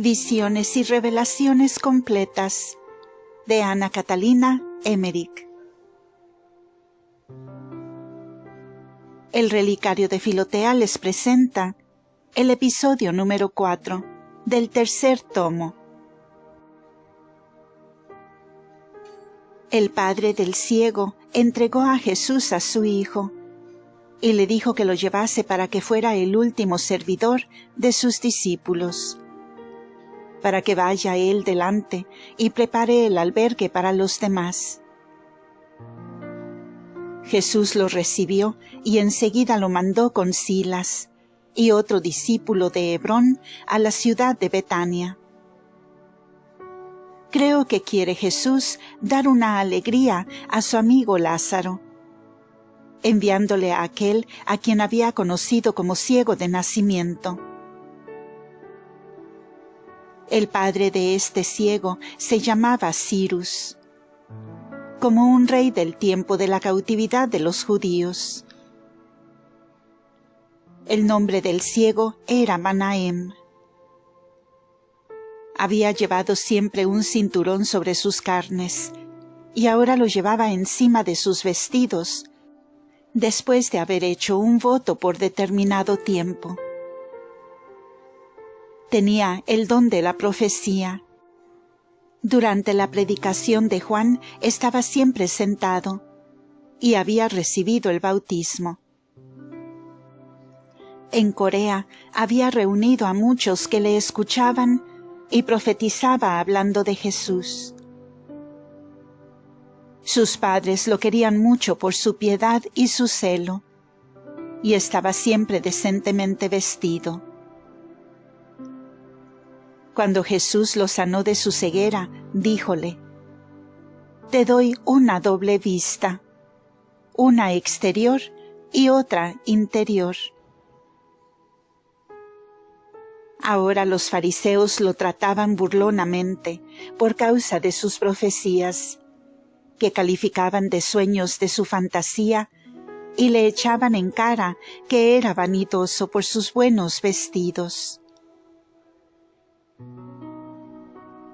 Visiones y revelaciones completas de Ana Catalina Emmerich. El Relicario de Filotea les presenta el episodio número 4 del tercer tomo. El padre del ciego entregó a Jesús a su hijo y le dijo que lo llevase para que fuera el último servidor de sus discípulos, para que vaya él delante y prepare el albergue para los demás. Jesús lo recibió y enseguida lo mandó con Silas y otro discípulo de Hebrón a la ciudad de Betania. Creo que quiere Jesús dar una alegría a su amigo Lázaro, enviándole a aquel a quien había conocido como ciego de nacimiento. El padre de este ciego se llamaba Cyrus, como un rey del tiempo de la cautividad de los judíos. El nombre del ciego era Manahem. Había llevado siempre un cinturón sobre sus carnes, y ahora lo llevaba encima de sus vestidos, después de haber hecho un voto por determinado tiempo. Tenía el don de la profecía. Durante la predicación de Juan estaba siempre sentado, y había recibido el bautismo. En Corea había reunido a muchos que le escuchaban y profetizaba hablando de Jesús. Sus padres lo querían mucho por su piedad y su celo, y estaba siempre decentemente vestido. Cuando Jesús lo sanó de su ceguera, díjole: «Te doy una doble vista, una exterior y otra interior». Ahora los fariseos lo trataban burlonamente por causa de sus profecías, que calificaban de sueños de su fantasía y le echaban en cara que era vanidoso por sus buenos vestidos.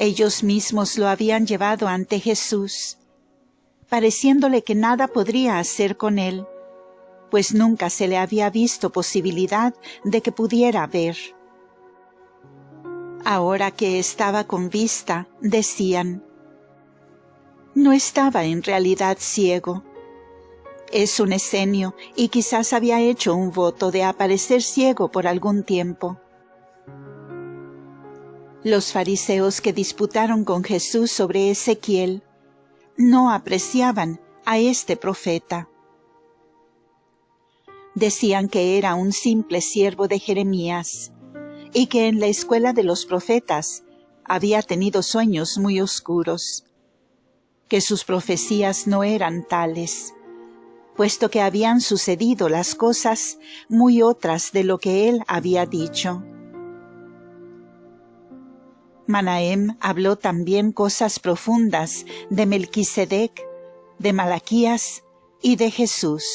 Ellos mismos lo habían llevado ante Jesús, pareciéndole que nada podría hacer con él, pues nunca se le había visto posibilidad de que pudiera ver. Ahora que estaba con vista, decían: «No estaba en realidad ciego. Es un escenio y quizás había hecho un voto de aparecer ciego por algún tiempo». Los fariseos que disputaron con Jesús sobre Ezequiel no apreciaban a este profeta. Decían que era un simple siervo de Jeremías y que en la escuela de los profetas había tenido sueños muy oscuros, que sus profecías no eran tales, puesto que habían sucedido las cosas muy otras de lo que él había dicho. Manahem habló también cosas profundas de Melquisedec, de Malaquías y de Jesús.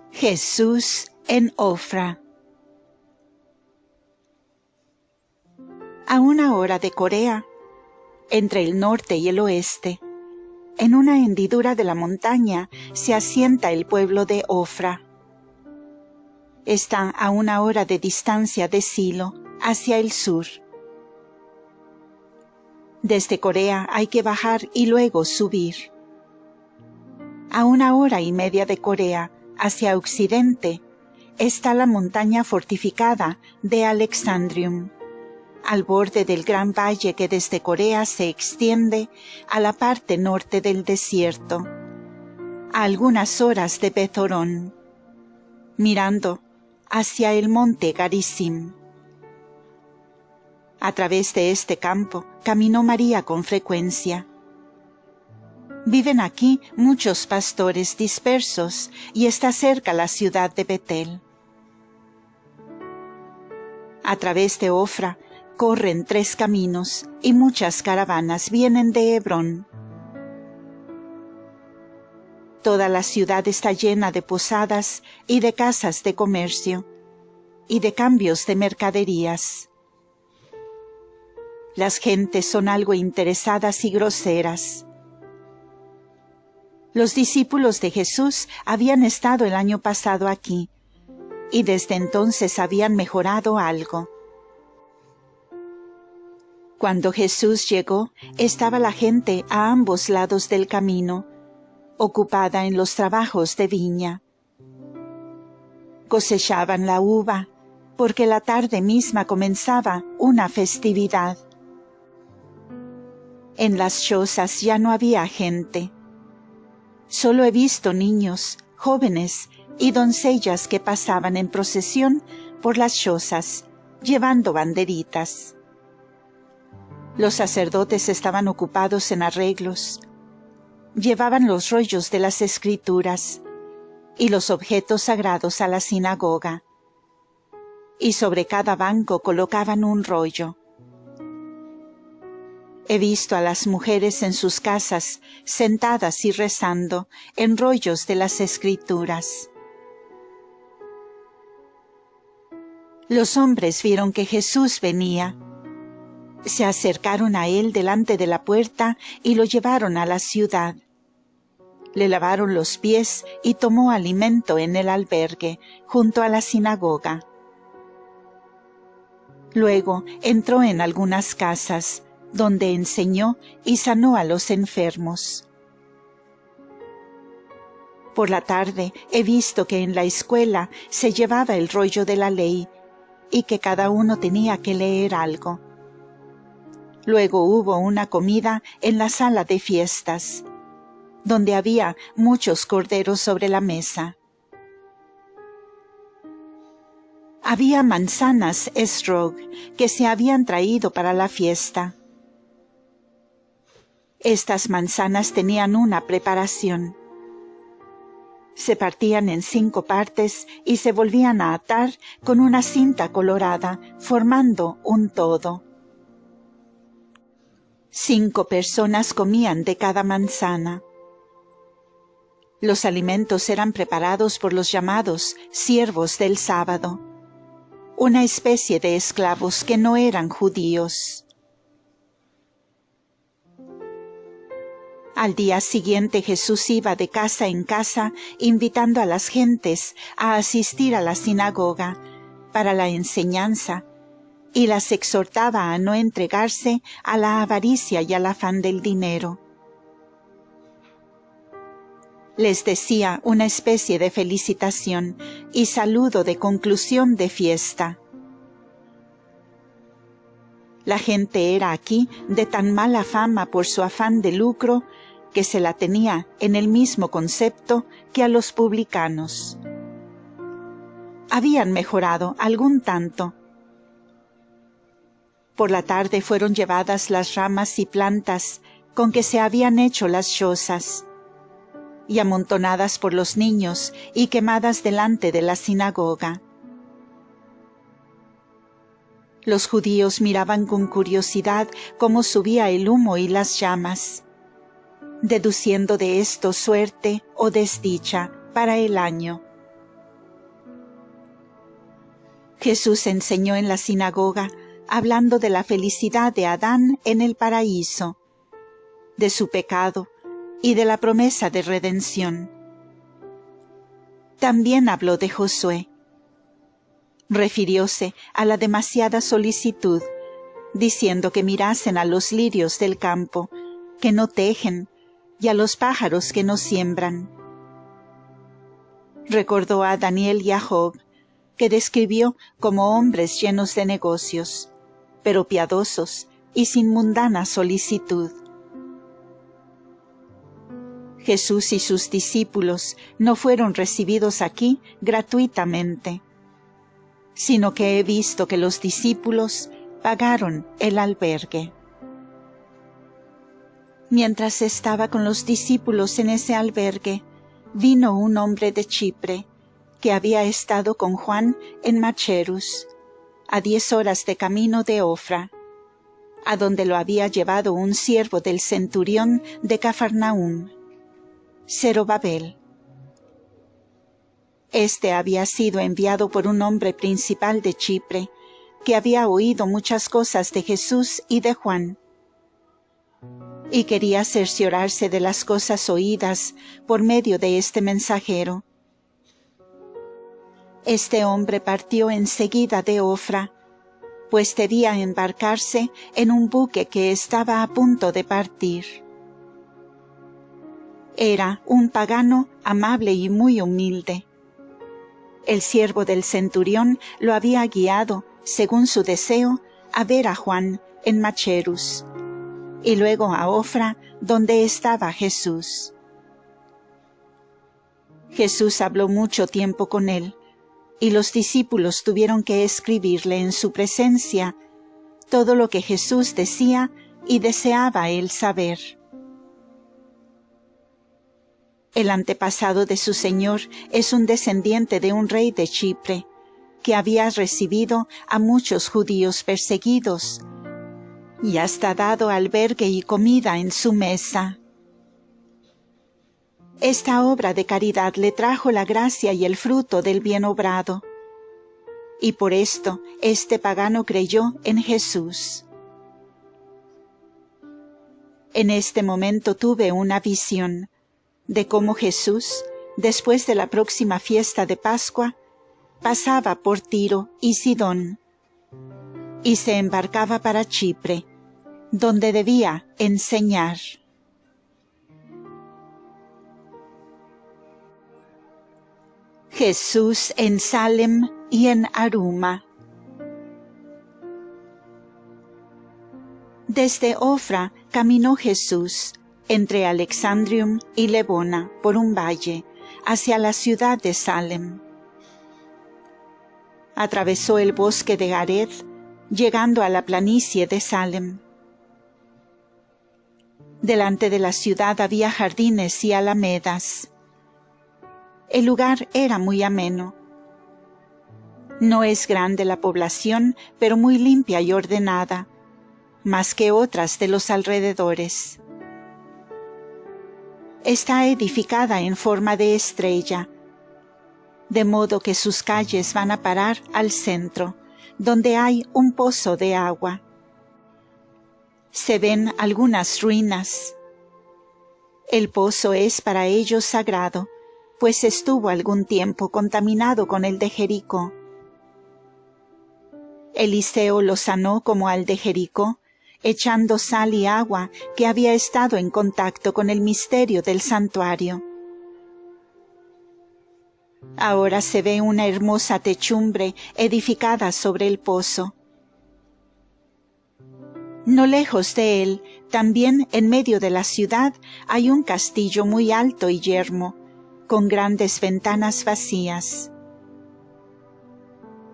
Jesús en Ofra. A una hora de Corea, entre el norte y el oeste, en una hendidura de la montaña se asienta el pueblo de Ofra. Está a una hora de distancia de Silo, hacia el sur. Desde Corea hay que bajar y luego subir. A una hora y media de Corea, hacia occidente, está la montaña fortificada de Alexandrium, al borde del gran valle que desde Corea se extiende a la parte norte del desierto, a algunas horas de Beth-Horon, mirando hacia el monte Garizim. A través de este campo caminó María con frecuencia. Viven aquí muchos pastores dispersos y está cerca la ciudad de Betel. A través de Ofra corren 3 caminos y muchas caravanas vienen de Hebrón. Toda la ciudad está llena de posadas y de casas de comercio, y de cambios de mercaderías. Las gentes son algo interesadas y groseras. Los discípulos de Jesús habían estado el año pasado aquí, y desde entonces habían mejorado algo. Cuando Jesús llegó, estaba la gente a ambos lados del camino, ocupada en los trabajos de viña. Cosechaban la uva, porque la tarde misma comenzaba una festividad. En las chozas ya no había gente. Solo he visto niños, jóvenes y doncellas que pasaban en procesión por las chozas, llevando banderitas. Los sacerdotes estaban ocupados en arreglos. Llevaban los rollos de las Escrituras y los objetos sagrados a la sinagoga, y sobre cada banco colocaban un rollo. He visto a las mujeres en sus casas, sentadas y rezando en rollos de las Escrituras. Los hombres vieron que Jesús venía. Se acercaron a él delante de la puerta y lo llevaron a la ciudad. Le lavaron los pies y tomó alimento en el albergue, junto a la sinagoga. Luego entró en algunas casas, donde enseñó y sanó a los enfermos. Por la tarde he visto que en la escuela se llevaba el rollo de la ley y que cada uno tenía que leer algo. Luego hubo una comida en la sala de fiestas, donde había muchos corderos sobre la mesa. Había manzanas estrog que se habían traído para la fiesta. Estas manzanas tenían una preparación. Se partían en 5 partes y se volvían a atar con una cinta colorada, formando un todo. 5 personas comían de cada manzana. Los alimentos eran preparados por los llamados siervos del sábado, una especie de esclavos que no eran judíos. Al día siguiente Jesús iba de casa en casa invitando a las gentes a asistir a la sinagoga para la enseñanza y las exhortaba a no entregarse a la avaricia y al afán del dinero. Les decía una especie de felicitación y saludo de conclusión de fiesta. La gente era aquí de tan mala fama por su afán de lucro que se la tenía en el mismo concepto que a los publicanos. Habían mejorado algún tanto. Por la tarde fueron llevadas las ramas y plantas con que se habían hecho las chozas, y amontonadas por los niños y quemadas delante de la sinagoga. Los judíos miraban con curiosidad cómo subía el humo y las llamas, deduciendo de esto suerte o desdicha para el año. Jesús enseñó en la sinagoga, hablando de la felicidad de Adán en el paraíso, de su pecado y de la promesa de redención. También habló de Josué. Refirióse a la demasiada solicitud, diciendo que mirasen a los lirios del campo, que no tejen, y a los pájaros que no siembran. Recordó a Daniel y a Job, que describió como hombres llenos de negocios, pero piadosos y sin mundana solicitud. Jesús y sus discípulos no fueron recibidos aquí gratuitamente, sino que he visto que los discípulos pagaron el albergue. Mientras estaba con los discípulos en ese albergue, vino un hombre de Chipre, que había estado con Juan en Macherus, a 10 horas de camino de Ofra, a donde lo había llevado un siervo del centurión de Cafarnaúm, Zorobabel. Este había sido enviado por un hombre principal de Chipre, que había oído muchas cosas de Jesús y de Juan, y quería cerciorarse de las cosas oídas por medio de este mensajero. Este hombre partió enseguida de Ofra, pues debía embarcarse en un buque que estaba a punto de partir. Era un pagano amable y muy humilde. El siervo del centurión lo había guiado, según su deseo, a ver a Juan en Macherus, y luego a Ofra, donde estaba Jesús. Jesús habló mucho tiempo con él, y los discípulos tuvieron que escribirle en su presencia todo lo que Jesús decía y deseaba él saber. El antepasado de su Señor es un descendiente de un rey de Chipre, que había recibido a muchos judíos perseguidos, y hasta dado albergue y comida en su mesa. Esta obra de caridad le trajo la gracia y el fruto del bien obrado, y por esto este pagano creyó en Jesús. En este momento tuve una visión de cómo Jesús, después de la próxima fiesta de Pascua, pasaba por Tiro y Sidón, y se embarcaba para Chipre, donde debía enseñar. Jesús en Salem y en Aruma. Desde Ofra caminó Jesús entre Alexandrium y Lebona por un valle hacia la ciudad de Salem. Atravesó el bosque de Gared, llegando a la planicie de Salem. Delante de la ciudad había jardines y alamedas. El lugar era muy ameno. No es grande la población, pero muy limpia y ordenada, más que otras de los alrededores. Está edificada en forma de estrella, de modo que sus calles van a parar al centro, donde hay un pozo de agua. Se ven algunas ruinas. El pozo es para ellos sagrado, pues estuvo algún tiempo contaminado con el de Jericó. Eliseo lo sanó como al de Jericó, echando sal y agua que había estado en contacto con el misterio del santuario. Ahora se ve una hermosa techumbre edificada sobre el pozo. No lejos de él, también en medio de la ciudad, hay un castillo muy alto y yermo, con grandes ventanas vacías.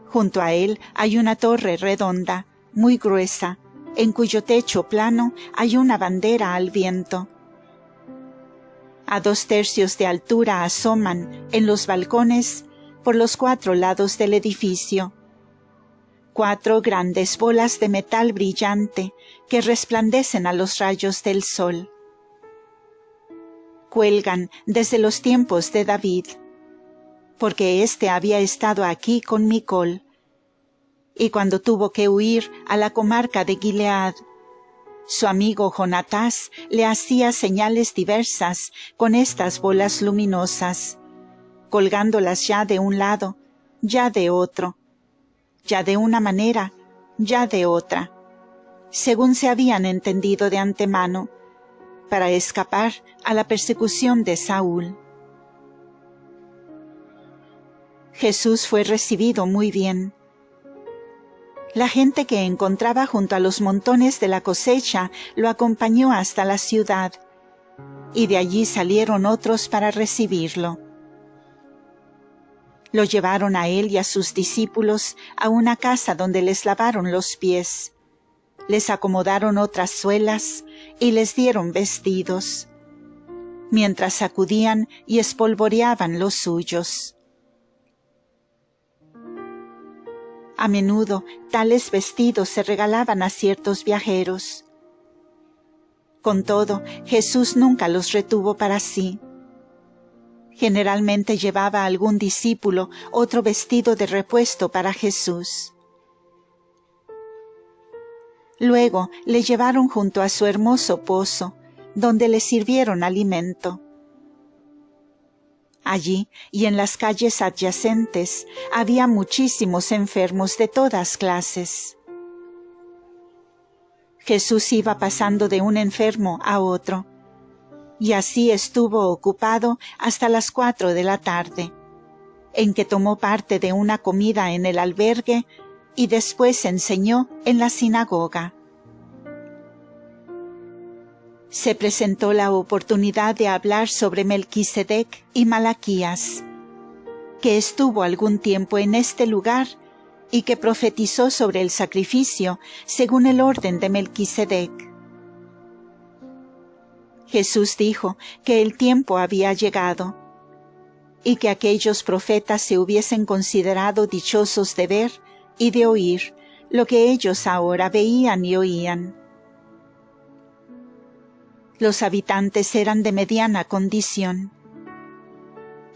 Junto a él hay una torre redonda, muy gruesa, en cuyo techo plano hay una bandera al viento. A 2/3 de altura asoman, en los balcones, por los 4 lados del edificio, 4 grandes bolas de metal brillante que resplandecen a los rayos del sol. Cuelgan desde los tiempos de David, porque éste había estado aquí con Micol, y cuando tuvo que huir a la comarca de Gilead, su amigo Jonatás le hacía señales diversas con estas bolas luminosas, colgándolas ya de un lado, ya de otro, ya de una manera, ya de otra, según se habían entendido de antemano, para escapar a la persecución de Saúl. Jesús fue recibido muy bien. La gente que encontraba junto a los montones de la cosecha lo acompañó hasta la ciudad, y de allí salieron otros para recibirlo. Lo llevaron a él y a sus discípulos a una casa donde les lavaron los pies, les acomodaron otras suelas y les dieron vestidos, mientras sacudían y espolvoreaban los suyos. A menudo tales vestidos se regalaban a ciertos viajeros. Con todo, Jesús nunca los retuvo para sí. Generalmente llevaba algún discípulo otro vestido de repuesto para Jesús. Luego le llevaron junto a su hermoso pozo, donde le sirvieron alimento. Allí y en las calles adyacentes había muchísimos enfermos de todas clases. Jesús iba pasando de un enfermo a otro, y así estuvo ocupado hasta las 4 de la tarde, en que tomó parte de una comida en el albergue y después enseñó en la sinagoga. Se presentó la oportunidad de hablar sobre Melquisedec y Malaquías, que estuvo algún tiempo en este lugar y que profetizó sobre el sacrificio según el orden de Melquisedec. Jesús dijo que el tiempo había llegado y que aquellos profetas se hubiesen considerado dichosos de ver y de oír lo que ellos ahora veían y oían. Los habitantes eran de mediana condición,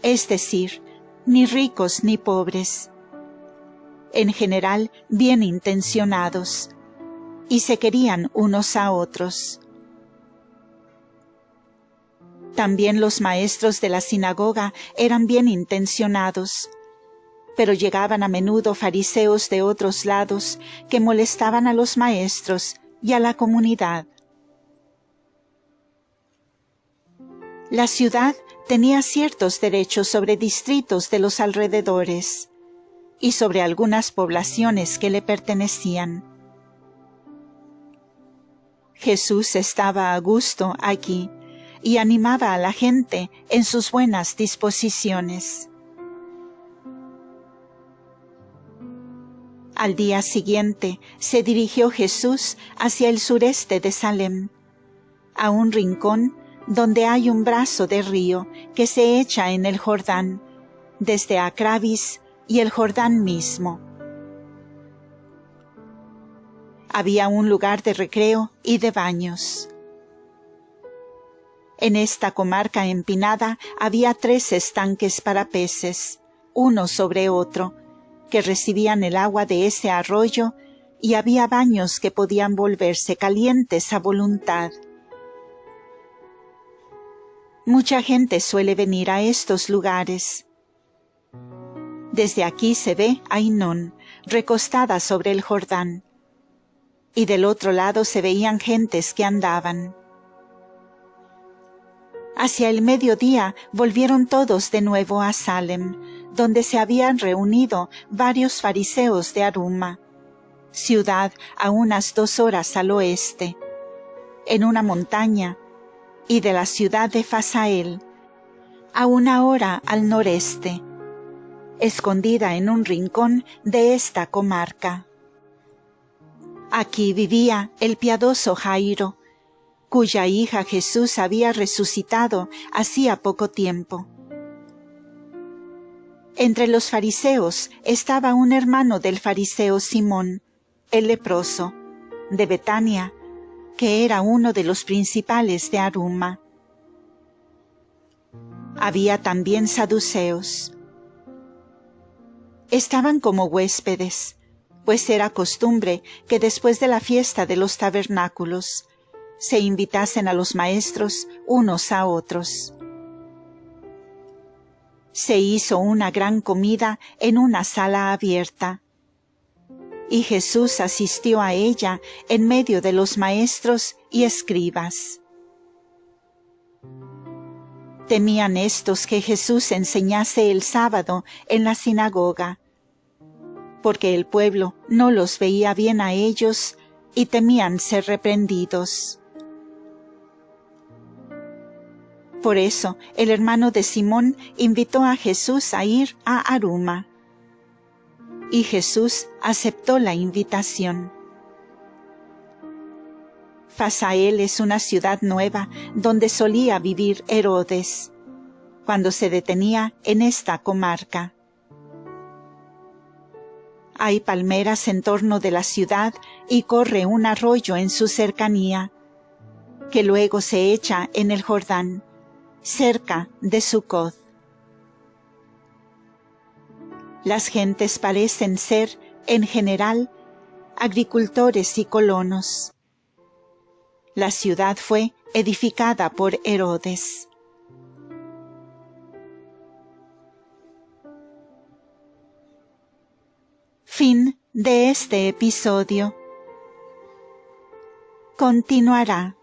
es decir, ni ricos ni pobres, en general bien intencionados, y se querían unos a otros. También los maestros de la sinagoga eran bien intencionados, pero llegaban a menudo fariseos de otros lados que molestaban a los maestros y a la comunidad. La ciudad tenía ciertos derechos sobre distritos de los alrededores y sobre algunas poblaciones que le pertenecían. Jesús estaba a gusto aquí y animaba a la gente en sus buenas disposiciones. Al día siguiente se dirigió Jesús hacia el sureste de Salem, a un rincón donde hay un brazo de río que se echa en el Jordán, desde Acravis y el Jordán mismo. Había un lugar de recreo y de baños. En esta comarca empinada había 3 estanques para peces, uno sobre otro, que recibían el agua de ese arroyo, y había baños que podían volverse calientes a voluntad. Mucha gente suele venir a estos lugares. Desde aquí se ve a Ainón, recostada sobre el Jordán, y del otro lado se veían gentes que andaban. Hacia el mediodía volvieron todos de nuevo a Salem, donde se habían reunido varios fariseos de Aruma, ciudad a unas 2 horas al oeste, en una montaña, y de la ciudad de Fasael, a 1 hora al noreste, escondida en un rincón de esta comarca. Aquí vivía el piadoso Jairo, cuya hija Jesús había resucitado hacía poco tiempo. Entre los fariseos estaba un hermano del fariseo Simón, el leproso, de Betania, que era uno de los principales de Aruma. Había también saduceos. Estaban como huéspedes, pues era costumbre que después de la fiesta de los tabernáculos se invitasen a los maestros unos a otros. Se hizo una gran comida en una sala abierta, y Jesús asistió a ella en medio de los maestros y escribas. Temían estos que Jesús enseñase el sábado en la sinagoga, porque el pueblo no los veía bien a ellos y temían ser reprendidos. Por eso el hermano de Simón invitó a Jesús a ir a Aruma, y Jesús aceptó la invitación. Fasael es una ciudad nueva donde solía vivir Herodes, cuando se detenía en esta comarca. Hay palmeras en torno de la ciudad y corre un arroyo en su cercanía, que luego se echa en el Jordán, cerca de Sucot. Las gentes parecen ser, en general, agricultores y colonos. La ciudad fue edificada por Herodes. Fin de este episodio. Continuará.